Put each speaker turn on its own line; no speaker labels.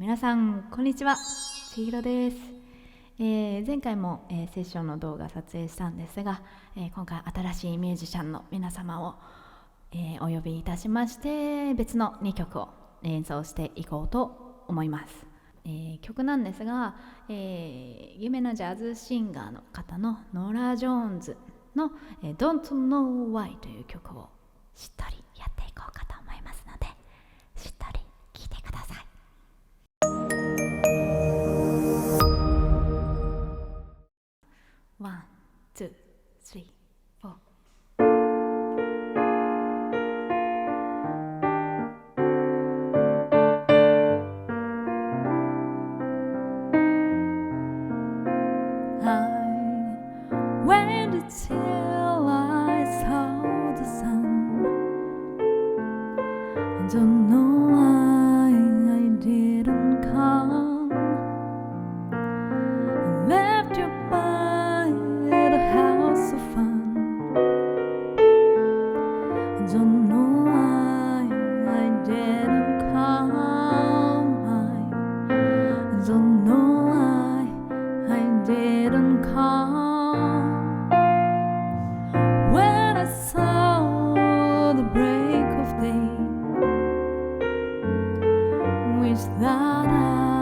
皆さんこんにちは、ちひろです。前回も、セッションの動画撮影したんですが、今回新しいミュージシャンの皆様を、お呼びいたしまして別の2曲を演奏していこうと思います。曲なんですが、有名なジャズシンガーの方のノラ・ジョーンズの、Don't Know Why という曲をしっとりやっていこうかと思いますので、しっとり聴いてください。1、2、3、4。I waited till I saw the sun. I don't know why I didn't come. I left you by the house of fun. I don't know why I didn't come. I don't know why I didn't come. When I saw the break of day, wish that I